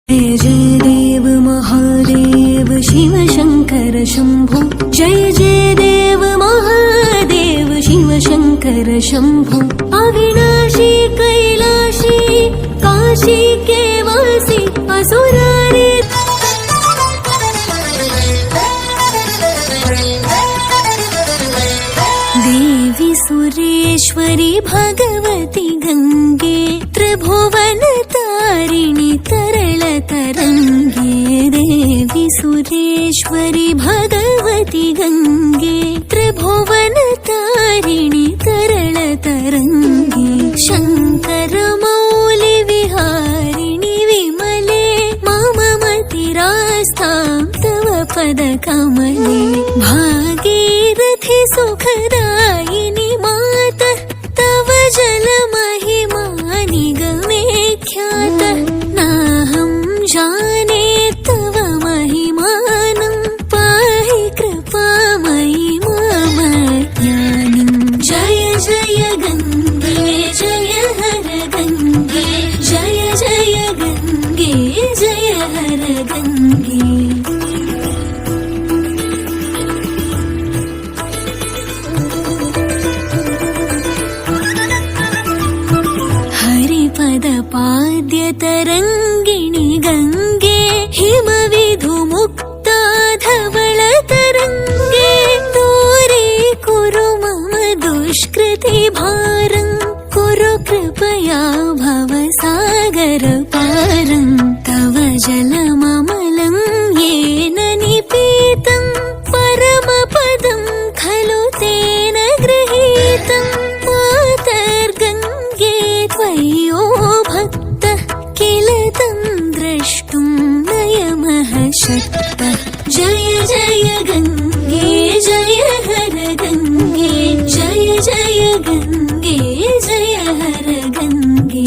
जय जय देव महादेव शिव शंकर शंभो। जय जय देव महादेव शिव शंकर शंभो। अविनाशी कैलाशी काशी के वासी असुरारी देवी सुरेश्वरी भगवती गंगे त्रिभुवन तारिणी तरल तरंगे। देवी सुरेश्वरी भगवती गंगे त्रिभुवन तारिणी तरल तरंगे। शंकर मौलि विहारिणि विमले मम मतिरास्तां तव पद कमले। भागीरथि सुखदायिनि माता तव जल महिमा निगमे ख्याता। नाहं जाने तव महिमानं पाहि कृपामयि मम ज्ञानिम्। जय जय गंगे जय हर गंगे। जय जय गंगे जय हर गंगे। हरिपद पाद्य तरंगिणी गंगे हिमविधुमुक्ता धवल तरंगे। तोरे कुरु मम दुष्कृति भारं कुरु कृपया भवसागर पारं। तव जलममलं येन निपीतं परमपदं खलु तेन गृहीतं। मातर्गंगे त्वय्यो भक्तः किल तं द्रष्टुं नयमः शक्तः। जय जय गंगे जय हर गंगे। जय जय गंगे जय हर गंगे।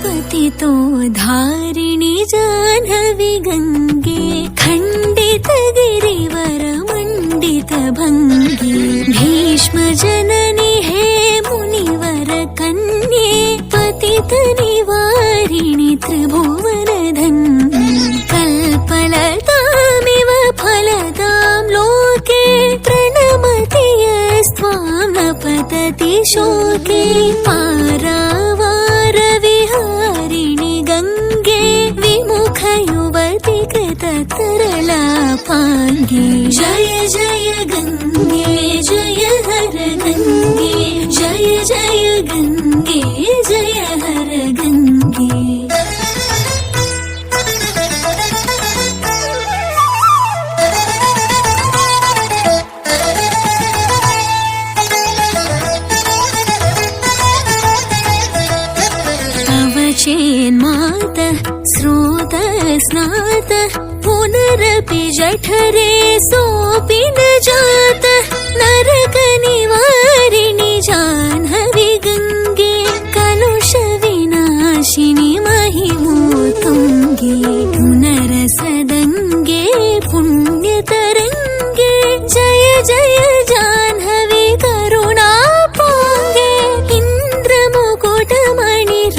पतितो धारिणि जाह्नवी गंगे खंडित गिरिवर मंडित भंगे। भीष्म जननी हे मुनिवर कन्ये पतित निवारिणि त्रिभुवन धन्ये। कल्पलतामिव फलदां लोके प्रणमति यस्त्वां न पतति शोके। पारावार विहारिणि गंगे विमुख युवति कृत तरलापाङ्गे। जय जय गंगे जय हर गंगे। जय जय गंगे जय हर गंगे। तव चेन्मातः स्रोतः स्नातः पुनरपि जठरे सोऽपि न जातः। नरकनिवारिणि जाह्नवी गंगे कलुष विनाशिनि महिमोत्तुङ्गे। पुनरसदङ्गे पुण्यतरङ्गे जय जय जाह्नवी करुणापाङ्गे। इन्द्रमुकुटमणि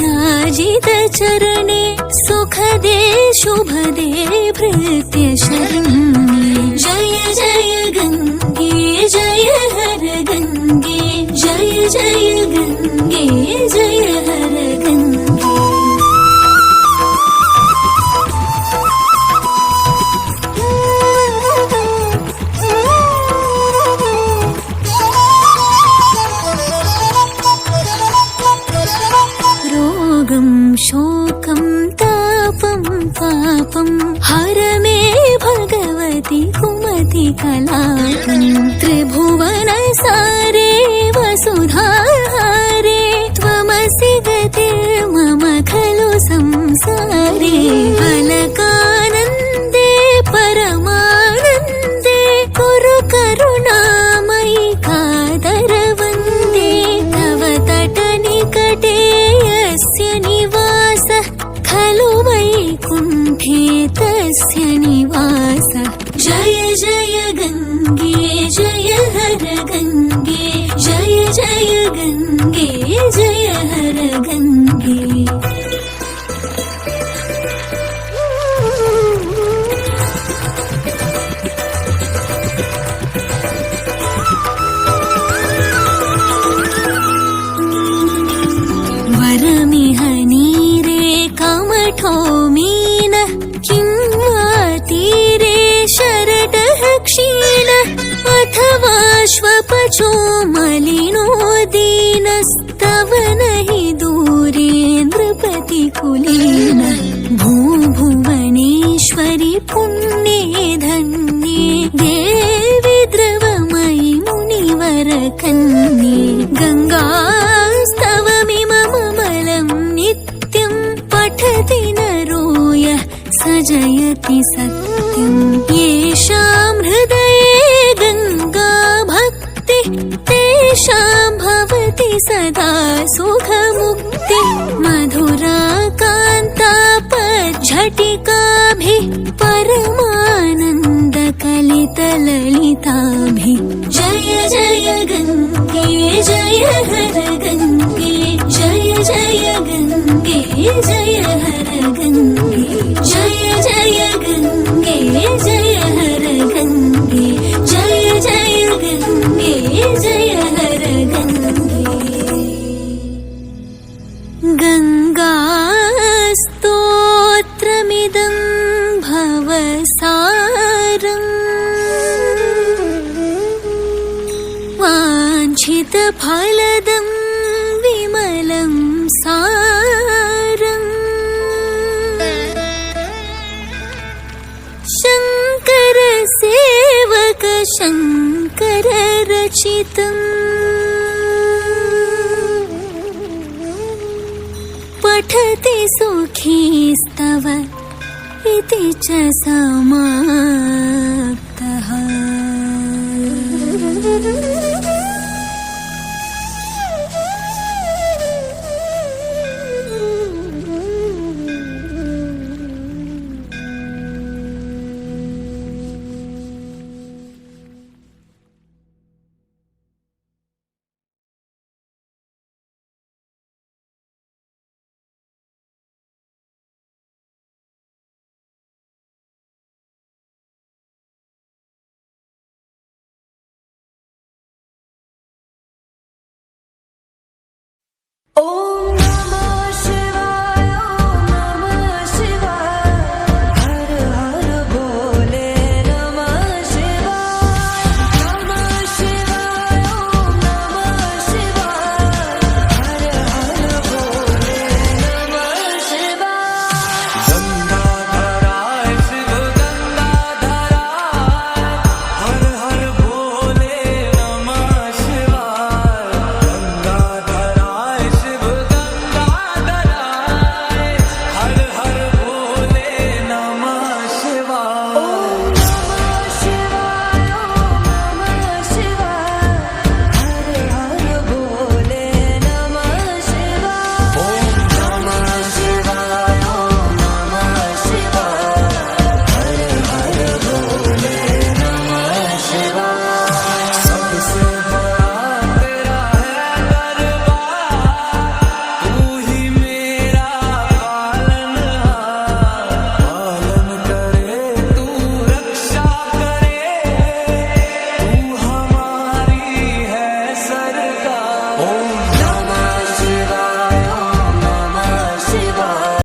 राजित चरणे सुखदे शुभदे भृत्य शरण्ये। जय जय गंगे जय हर गंगे। जय जय गंगे जय हर गंगे। रोगं शोकं तापं पापं हर मे भगवति कुमति कलापं। त्रिभुवन सारे वसुधाहारे त्वमसि गतिर्मम खलु संसारे। अलकानन्दे परमानन्दे कुरु करुणामयि कादरवन्दे। तव तटनिकटे यस्य निवासः खलु वैकुण्ठे तस्य निवासः। हर गंगे जय जय गंगे जय हर गंगे वरमिह नीरे कमठो मीन किं वा तीरे शरटः क्षीण अथवा श्वपचो मलिनो दीनस्तव नहि दूरे नृपतिकुलीन भूभुवनेश्वरि पुण्ये धन्ये देवि द्रवमयि मुनिवरकन्ये गङ्गास्तवमिममलं नित्यं पठति नरो यः स जयति सत्यम् येषां हृदये गङ्गा भक्ति तेषां भवति सदा सुखमुक्ति मधुराकान्तापज्झटिकाभिः परमानन्दकलितललिताभिः जय जय गङ्गे जय हर गङ्गे जय जय गङ्गे जय हर गङ्गे जय जय गङ्गे जय हर गङ्गे जय जय गङ्गे जय हर गङ्गे गङ्गास्तोत्रमिदं भवसारम् वाञ्छितफलदं विमलं सारम् शङ्करसेवक शङ्कररचितम् पठति सुखीस्तव इति च समाप्तः।